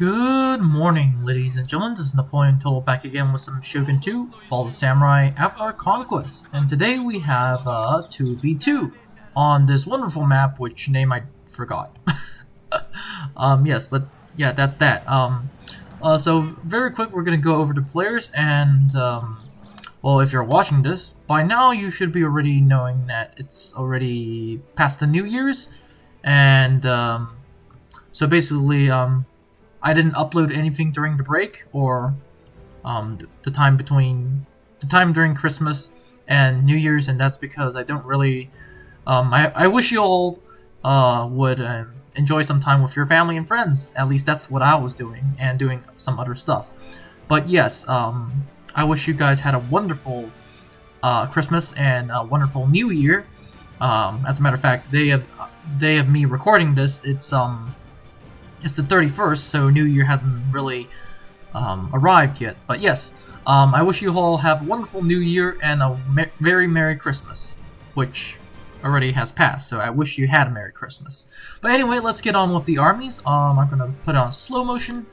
Good morning, ladies and gentlemen. This is Napoleon Total back again with some Shogun 2, Fall of the Samurai Avatar Conquest. And today we have 2v2 on this wonderful map, which name I forgot. Yes, but yeah, that's that. So very quick, we're going to go over the players and, well, if you're watching this, by now you should be already knowing that it's already past the New Year's. And, so basically, I didn't upload anything during the break or the time during Christmas and New Year's, and that's because I don't really. I wish you all would enjoy some time with your family and friends. At least that's what I was doing, and doing some other stuff. But yes, I wish you guys had a wonderful Christmas and a wonderful New Year. As a matter of fact, day of me recording this, it's the 31st, so New Year hasn't really arrived yet. But yes, I wish you all have a wonderful New Year and a very Merry Christmas, which already has passed, so I wish you had a Merry Christmas. But anyway, let's get on with the armies. I'm going to put it on slow motion,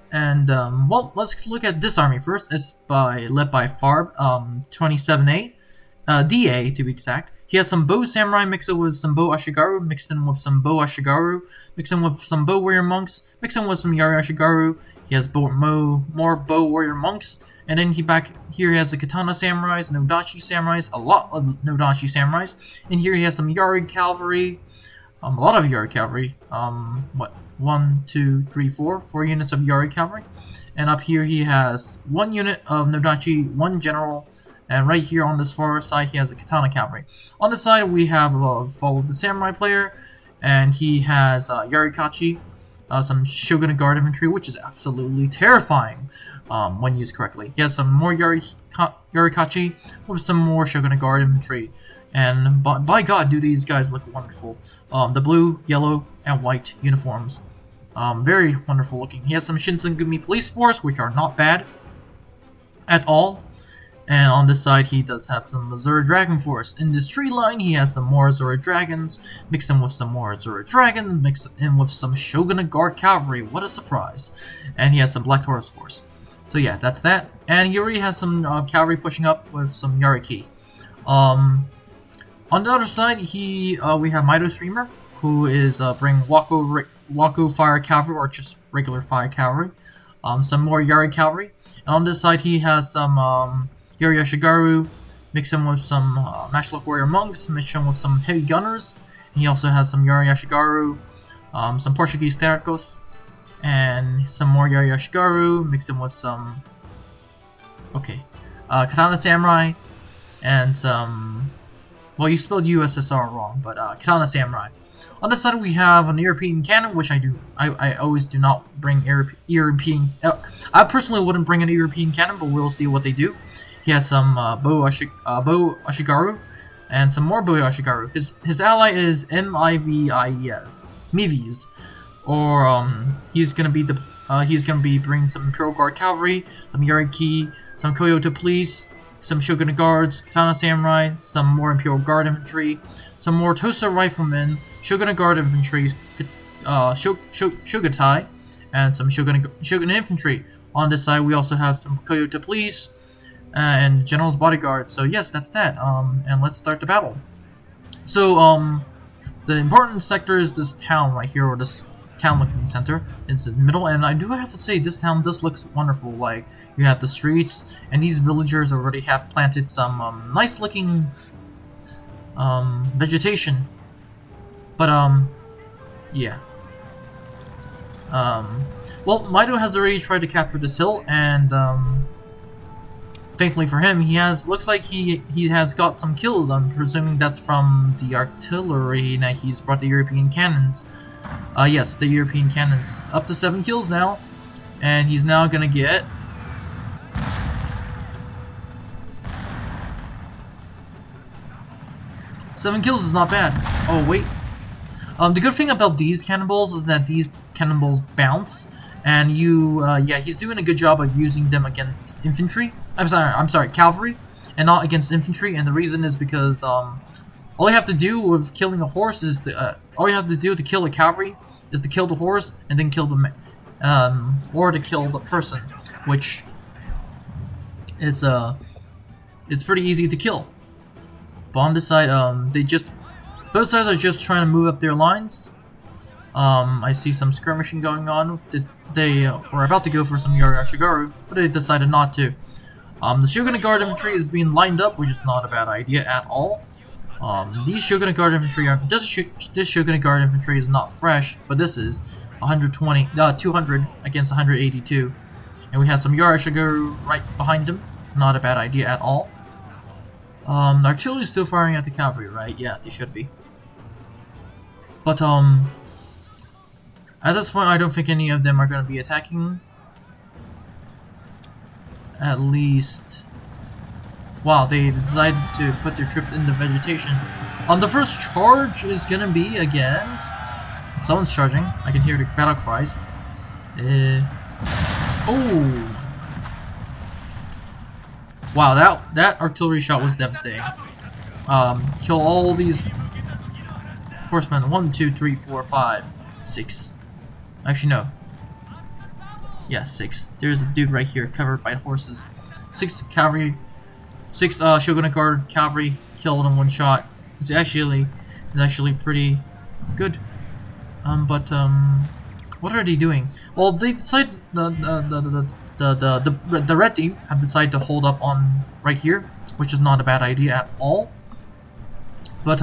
and well, let's look at this army first. It's led by Farb, 27A, DA to be exact. He has some bow samurai mixed in with some bow ashigaru, mixed in with some bow ashigaru, mixed in with some bow warrior monks, mixed in with some yari ashigaru. He has more bow warrior monks, and then back here he has the katana samurais, nodachi samurais, a lot of nodachi samurais. And here he has some yari cavalry, a lot of yari cavalry. What? 1, 2, 3, 4 units of yari cavalry. And up here he has 1 unit of nodachi, 1 general. And right here on this far side, he has a katana cavalry. On the side, we have Fall of the Samurai player, and he has Yarikachi, some Shogunate Guard infantry, which is absolutely terrifying when used correctly. He has some more Yarikachi with some more Shogunate Guard infantry, and by God, do these guys look wonderful. The blue, yellow, and white uniforms. Very wonderful looking. He has some Shinsengumi police force, which are not bad at all. And on this side, he does have some Azura Dragon Force. In this tree line, he has some more Azura Dragons, mixed in with some more Azura Dragons, mixed in with some Shogunate Guard Cavalry. What a surprise. And he has some Black Taurus Force. So yeah, that's that. And he already has some cavalry pushing up with some Yariki. On the other side, we have Mido Streamer, who is bringing Wako Fire Cavalry, or just regular Fire Cavalry. Some more Yari Cavalry. And on this side, he has some Yari Ashigaru, mixed in with some Matchlock Warrior Monks, mixed in with some Heavy Gunners. And he also has some Yari Ashigaru, some Portuguese Tercos, and some more Yari Ashigaru, mixed in with some Katana Samurai, and some, well, you spelled USSR wrong, but Katana Samurai. On this side, we have an European cannon, which I always do not bring European. I personally wouldn't bring an European cannon, but we'll see what they do. He has some bow ashigaru, and some more bow ashigaru. His ally is Mivies, or he's gonna be bringing some Imperial Guard cavalry, some Yariki, some Kyoto police, some Shogunate guards, katana samurai, some more Imperial Guard infantry, some more Tosa riflemen, Shogunate Guard infantry, Shogutai, and some Shogunate infantry. On this side, we also have some Kyoto police and General's bodyguard. So yes, that's that. And let's start the battle. So the important sector is this town right here, or this town-looking center. It's in the middle, and I do have to say this town does look wonderful. Like, you have the streets, and these villagers already have planted some nice-looking vegetation. But yeah. Well, Mido has already tried to capture this hill, and thankfully for him, looks like he has got some kills. I'm presuming that's from the artillery that he's brought the European cannons. Yes, the European cannons. Up to 7 kills now, and he's now gonna get 7 kills is not bad. Oh wait. The good thing about these cannonballs is that these cannonballs bounce, and yeah, he's doing a good job of using them against infantry. I'm sorry, cavalry, and not against infantry. And the reason is because all you have to do with killing a horse is all you have to do to kill a cavalry is to kill the horse and then kill the or to kill the person, which is it's pretty easy to kill. But on this side, both sides are just trying to move up their lines. I see some skirmishing going on. They were about to go for some Yarashigaru, but they decided not to. The Shogunate Guard infantry is being lined up, which is not a bad idea at all. These Shogunate Guard infantry are this Shogunate Guard infantry is not fresh, but this is 200 against 182, and we have some Yarashigaru right behind them. Not a bad idea at all. The artillery is still firing at the cavalry, right? Yeah, they should be. But at this point, I don't think any of them are going to be attacking. At least, wow, they decided to put their troops in the vegetation. The first charge is going to be against. Someone's charging. I can hear the battle cries. Oh. Wow, that artillery shot was devastating. Kill all these horsemen. 1, 2, 3, 4, 5, 6. Actually, no. Yeah, 6. There's a dude right here covered by horses. 6 cavalry, 6 Shogunate Guard cavalry killed in one shot. It's actually pretty good. What are they doing? Well, they decided the red team have decided to hold up on right here, which is not a bad idea at all. But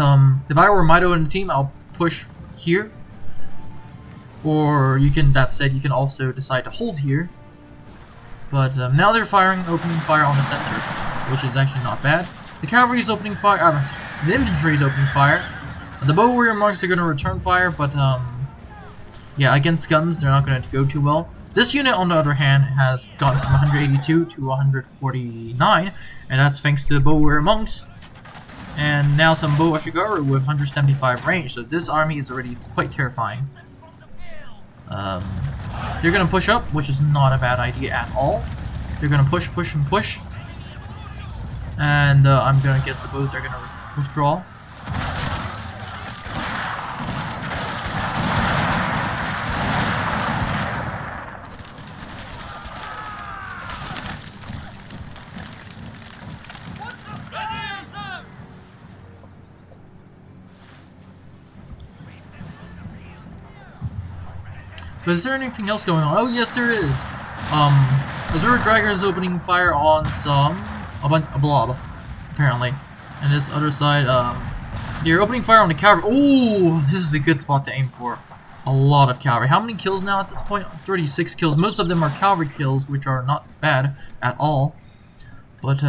if I were Mito in the team, I'll push here. Or you can, that said, you can also decide to hold here. But now they're opening fire on the center, which is actually not bad. The cavalry is opening fire. The infantry is opening fire. The bow warrior monks are going to return fire, but yeah, against guns, they're not going to go too well. This unit, on the other hand, has gone from 182 to 149, and that's thanks to the bow warrior monks. And now some bow Ashigaru with 175 range, so this army is already quite terrifying. They're gonna push up, which is not a bad idea at all. They're gonna push, push, and push. And I'm gonna guess the bows are gonna withdraw. But is there anything else going on? Oh yes, there is. Azure Dragon is opening fire on a blob, apparently. And this other side, they're opening fire on the cavalry. Oh, this is a good spot to aim for. A lot of cavalry. How many kills now at this point? 36 kills. Most of them are cavalry kills, which are not bad at all. But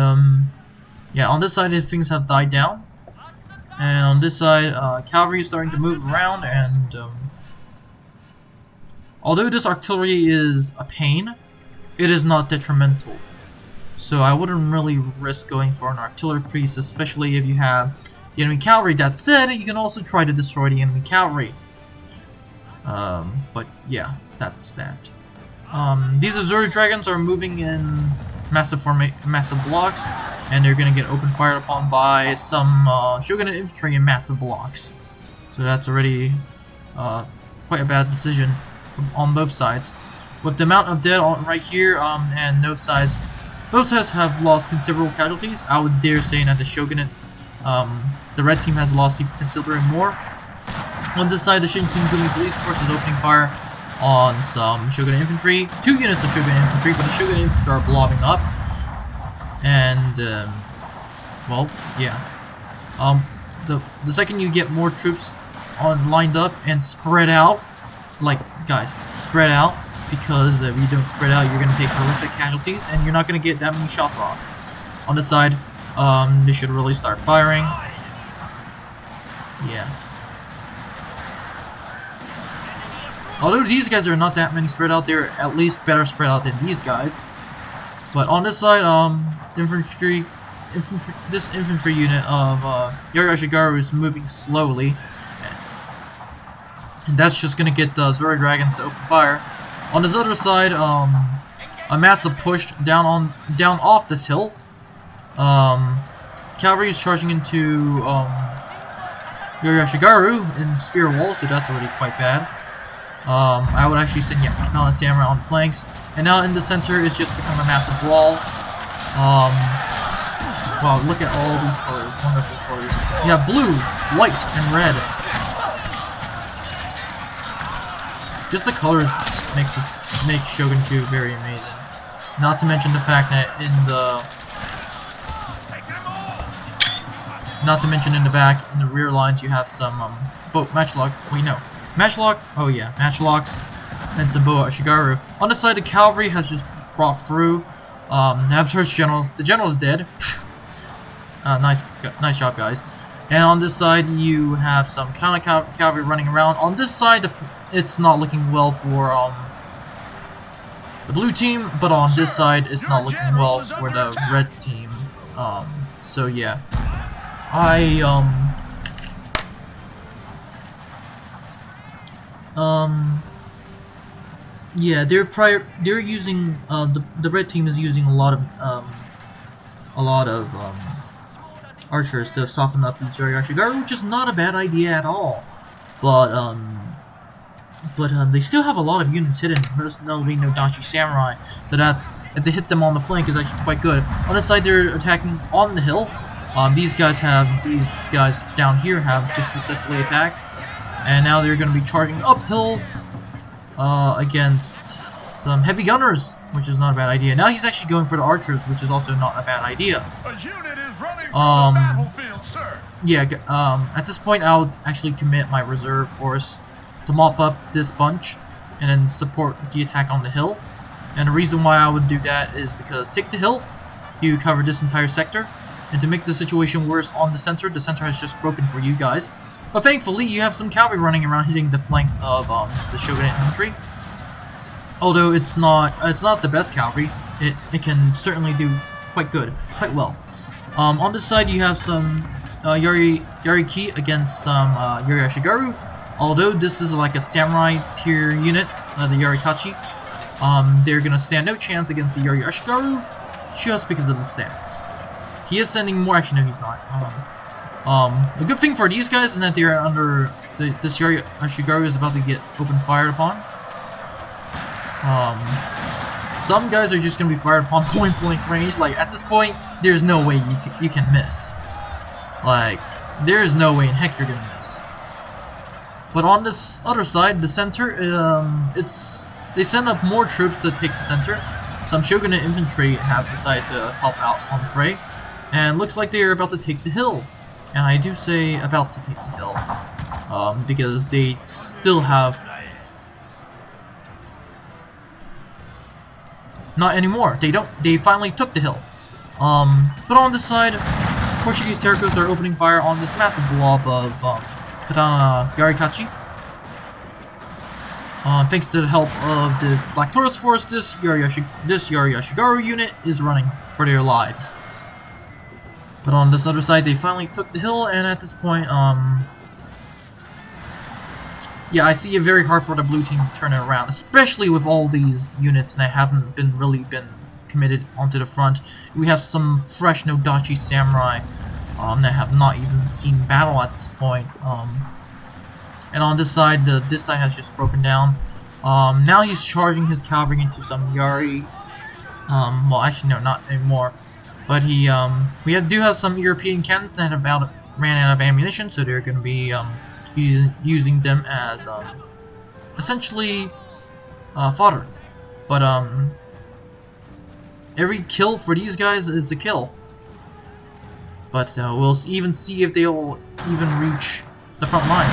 yeah, on this side things have died down, and on this side, cavalry is starting to move around and. Although this artillery is a pain, it is not detrimental. So I wouldn't really risk going for an artillery priest, especially if you have the enemy cavalry. That said, you can also try to destroy the enemy cavalry. But yeah, that's that. These Azure Dragons are moving in massive blocks, and they're going to get open fired upon by some Shogunate infantry in massive blocks. So that's already quite a bad decision on both sides. With the amount of dead on right here, and both sides have lost considerable casualties. I would dare say that the Shogunate, the red team has lost even considerably more. On this side, the Shinkigumi police force is opening fire on some Shogunate infantry. 2 units of Shogunate infantry, but the Shogunate infantry are blobbing up. And, well, yeah. The second you get more troops lined up and spread out, like, guys, spread out, because if you don't spread out, you're going to take horrific casualties, and you're not going to get that many shots off. On this side, they should really start firing. Yeah. Although these guys are not that many spread out, they're at least better spread out than these guys. But on this side, this infantry unit of Yarashigaru is moving slowly. And that's just gonna get the Azure Dragons to open fire. On this other side, a massive push down off this hill. Cavalry is charging into Yarashigaru in spear wall, so that's already quite bad. I would actually send Katana Samurai on the flanks, and now in the center it's just become a massive wall. Wow, look at all these colors, wonderful colors. You have blue, white, and red. Just the colors make Shogun 2 very amazing. Not to mention the fact that in the back, in the rear lines, you have some matchlock. Wait, no, matchlock. Oh yeah, matchlocks and some boa Ashigaru. On the side, the cavalry has just brought through. Have search general. The general is dead. Nice job, guys. And on this side, you have some counter cavalry running around. On this side, it's not looking well for the blue team, but on this side, it's not looking well for the red team. So yeah, yeah, they're using the red team is using a lot of archers to soften up these Ashigaru, which is not a bad idea at all. But they still have a lot of units hidden, most notably Nodachi Samurai. So that's, if they hit them on the flank, is actually quite good. On the side, they're attacking on the hill. These guys down here have just successfully attacked, and now they're going to be charging uphill against some heavy gunners, which is not a bad idea. Now he's actually going for the archers, which is also not a bad idea. A unit is running from the battlefield, sir. Yeah, at this point, I would actually commit my reserve force to mop up this bunch and then support the attack on the hill. And the reason why I would do that is because take the hill, you cover this entire sector, and to make the situation worse on the center has just broken for you guys. But thankfully, you have some cavalry running around hitting the flanks of the Shogunate infantry. Although it's not the best cavalry, it can certainly do quite well. On this side, you have some Yariki against some Yuri Ashigaru. Although this is like a samurai tier unit, the Yarikachi, they're gonna stand no chance against the Yuri Ashigaru just because of the stats. He is sending more. Actually, no, he's not. A good thing for these guys is that they're under this Yuri Ashigaru is about to get open fired upon. Some guys are just gonna be fired upon point blank range. Like at this point, there's no way you can miss. Like there is no way in heck you're gonna miss. But on this other side, the center, they send up more troops to take the center. Some Shogunate infantry have decided to help out on the fray, and looks like they are about to take the hill. And I do say about to take the hill, because they still have. Not anymore. They don't. They finally took the hill. But on this side, Portuguese Terracos are opening fire on this massive blob of Katana Yarikachi. Thanks to the help of this Black Taurus Force, this Yuri Ashigaru unit is running for their lives. But on this other side, they finally took the hill, and at this point, yeah, I see it very hard for the blue team to turn it around, especially with all these units that haven't really been committed onto the front. We have some fresh Nodachi Samurai that have not even seen battle at this point. And on this side, this side has just broken down. Now he's charging his cavalry into some Yari. Well, actually, no, not anymore. But we do have some European cannons that have ran out of ammunition, so they're going to be using them as essentially fodder. But every kill for these guys is a kill. But we'll even see if they'll even reach the front line.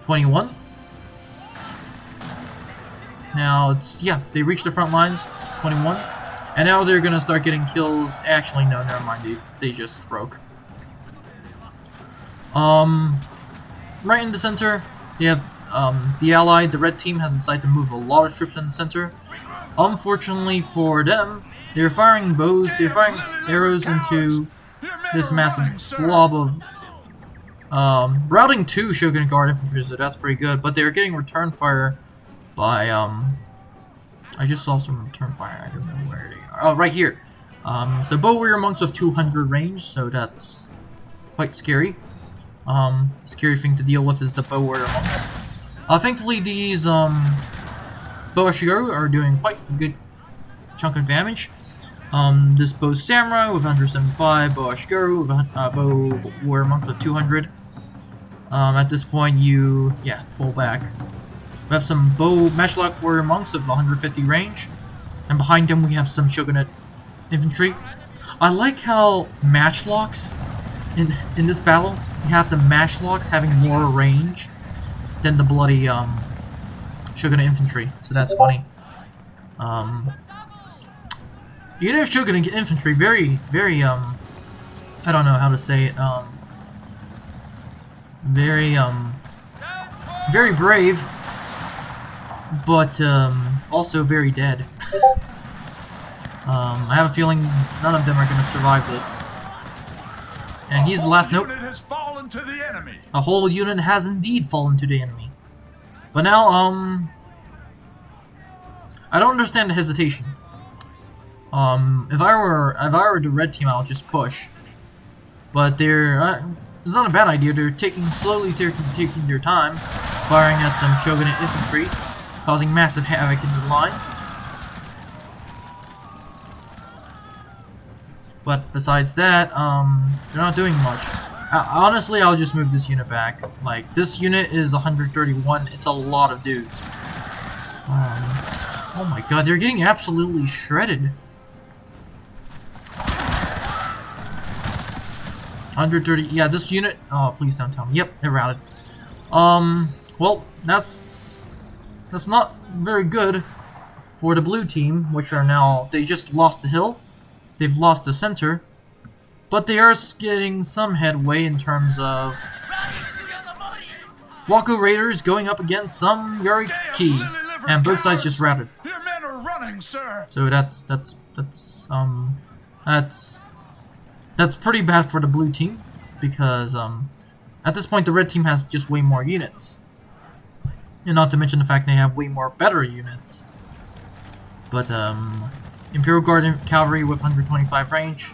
21. Now yeah, they reached the front lines. 21. And now they're gonna start getting kills. Actually, no, never mind. They just broke. Right in the center, they have the Allied, the red team has decided to move a lot of troops in the center. Unfortunately for them, they're firing bows, they're firing arrows into this massive blob of routing 2 Shogun Guard infantry, so that's pretty good. But they're getting return fire by I just saw some return fire. I don't know where they are. Oh, right here. So bow warrior monks of 200 range, so that's quite scary. Scary thing to deal with is the bow warrior monks. Thankfully, these bow Ashigaru are doing quite a good chunk of damage. This bow samurai with 175, bow Ashigaru with bow warrior monk with 200. At this point, you pull back. We have some bow matchlock warrior monks with 150 range, and behind them we have some Shogunate infantry. I like how matchlocks in this battle, you have the matchlocks having more range than the bloody Shogunate infantry, so that's funny. Even if Shogunate infantry, very I don't know how to say it, very brave, but also very dead. I have a feeling none of them are going to survive this. And he's the last note. A whole unit has indeed fallen to the enemy. But now, I don't understand the hesitation. If I were the red team, I'll just push. But it's not a bad idea. They're slowly taking their time, firing at some Shogunate infantry, causing massive havoc in the lines. But besides that, they're not doing much. Honestly, I'll just move this unit back. Like, this unit is 131. It's a lot of dudes. Oh my god, they're getting absolutely shredded. 130. Yeah, this unit. Oh, please don't tell me. Yep, they're routed. Well, that's not very good for the blue team, which are now, they just lost the hill. They've lost the center, but they are getting some headway in terms of Wako Raiders going up against some Yariki, and both sides just routed. Your men are running, sir. So that's pretty bad for the blue team, because at this point the red team has just way more units, and not to mention the fact they have way more better units. But Imperial Guard Cavalry with 125 range.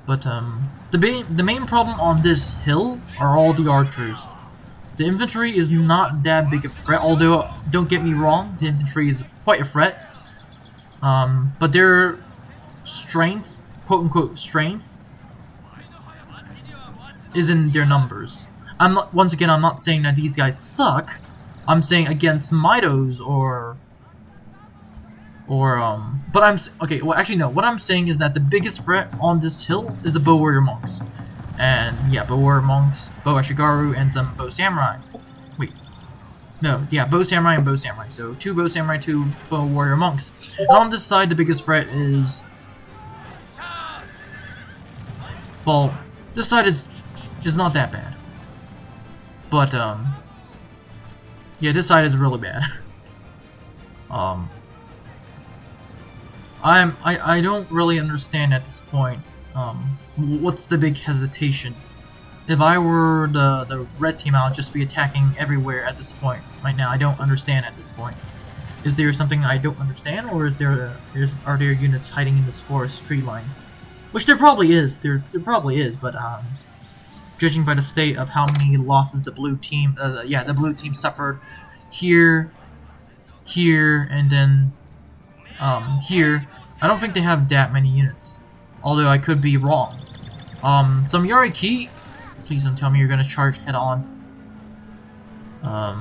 But the main problem on this hill are all the archers. The infantry is not that big a threat, although don't get me wrong, the infantry is quite a threat. But their strength, quote unquote strength, is in their numbers. Once again, I'm not saying that these guys suck. I'm saying against Mitos okay, well actually no, what I'm saying is that the biggest threat on this hill is the bow warrior monks. And yeah, bow warrior monks, bow Ashigaru, and some bow samurai. Wait. No, yeah, bow samurai and bow samurai. So 2 bow samurai, 2 bow warrior monks. And on this side, the biggest threat is, well, this side is not that bad. But yeah, this side is really bad. I don't really understand at this point, what's the big hesitation. If I were the red team, I'll just be attacking everywhere at this point. Right now, I don't understand at this point. Is there something I don't understand, or are there units hiding in this forest tree line? Which there probably is, there probably is, but judging by the state of how many losses the blue team, the blue team suffered here, and then here, I don't think they have that many units. Although I could be wrong. Some Yariki, please don't tell me you're gonna charge head on. I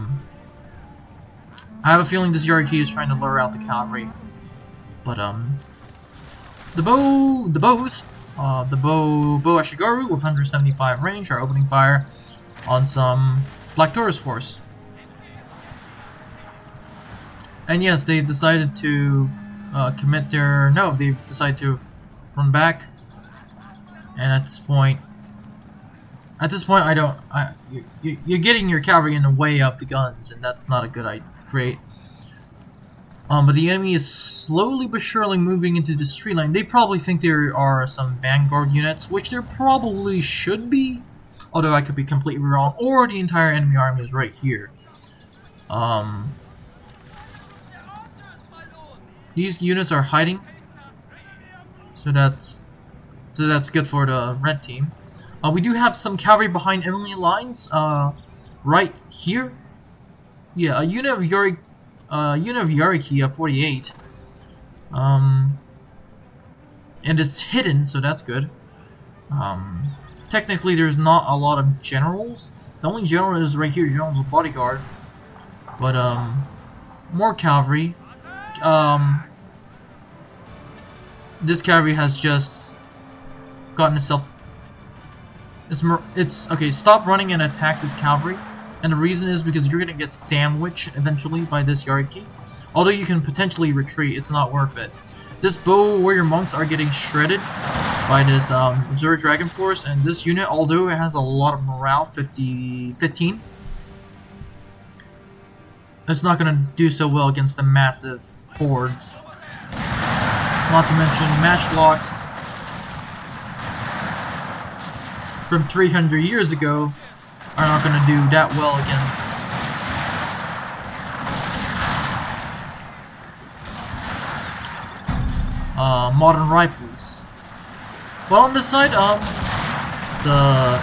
have a feeling this Yariki is trying to lure out the cavalry. But the bow Ashigaru with 175 range are opening fire on some Black Taurus force. And yes, they decided to they've decided to run back. And at this point, you're getting your cavalry in the way of the guns, and that's not a good idea. Great. But the enemy is slowly but surely moving into the street line. They probably think there are some vanguard units, which there probably should be, although I could be completely wrong, or the entire enemy army is right here. These units are hiding, so that's good for the red team. We do have some cavalry behind enemy lines, right here. Yeah, a unit of Yariki 48. And it's hidden, so that's good. Technically, there's not a lot of generals. The only general is right here, general's bodyguard. But, more cavalry. This cavalry has just gotten itself... It's okay, stop running and attack this cavalry. And the reason is because you're gonna get sandwiched eventually by this Yariki. Although you can potentially retreat, it's not worth it. This bow warrior monks are getting shredded by this Azure Dragon Force, and this unit, although it has a lot of morale, 15, it's not gonna do so well against the massive hordes. Not to mention matchlocks from 300 years ago are not going to do that well against modern rifles. But on this side, the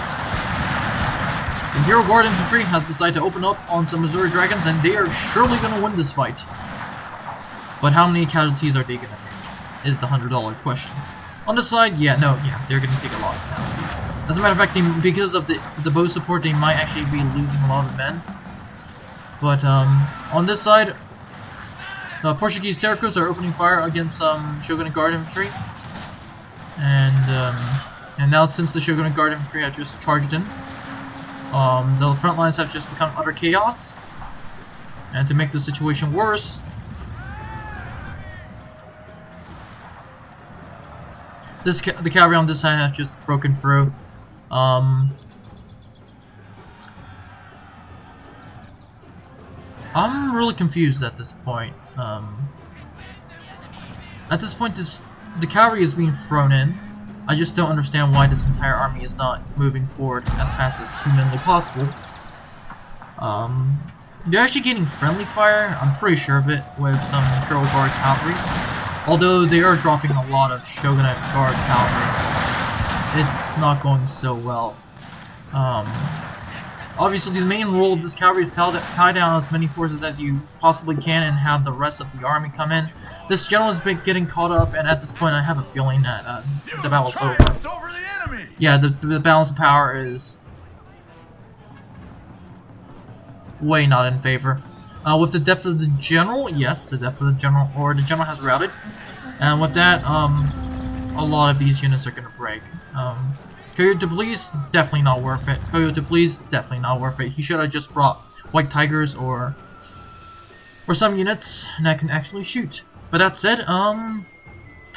Imperial Guard Infantry has decided to open up on some Missouri Dragons, and they are surely going to win this fight. But how many casualties are they going to take is the $100 question. On this side, they're going to take a lot of casualties. As a matter of fact, because of the bow support, they might actually be losing a lot of men. But on this side, the Portuguese Terracos are opening fire against some Shogunate Guard Infantry. And now since the Shogunate Guard Infantry have just charged in, the front lines have just become utter chaos. And to make the situation worse, the cavalry on this side has just broken through. I'm really confused at this point. At this point, the cavalry is being thrown in. I just don't understand why this entire army is not moving forward as fast as humanly possible. They're actually getting friendly fire, I'm pretty sure of it, with some Imperial Guard cavalry. Although they are dropping a lot of Shogunate Guard cavalry. It's not going so well. Obviously, the main role of this cavalry is to tie down as many forces as you possibly can and have the rest of the army come in. This general has been getting caught up, and at this point, I have a feeling that the battle's over. Yeah, the balance of power is way not in favor. With the death of the general, yes, the death of the general, or the general has routed. And with that, a lot of these units are going to break. Coyote Please, definitely not worth it. Coyote Please, definitely not worth it. He should have just brought White Tigers or some units that can actually shoot. But that said,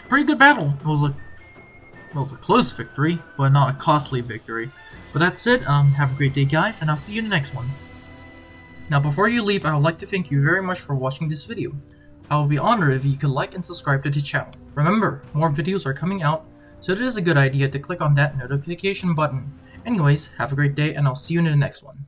pretty good battle. It was a close victory, but not a costly victory. But that's it. Have a great day, guys, and I'll see you in the next one. Now, before you leave, I would like to thank you very much for watching this video. I will be honored if you could like and subscribe to the channel. Remember, more videos are coming out, so it is a good idea to click on that notification button. Anyways, have a great day, and I'll see you in the next one.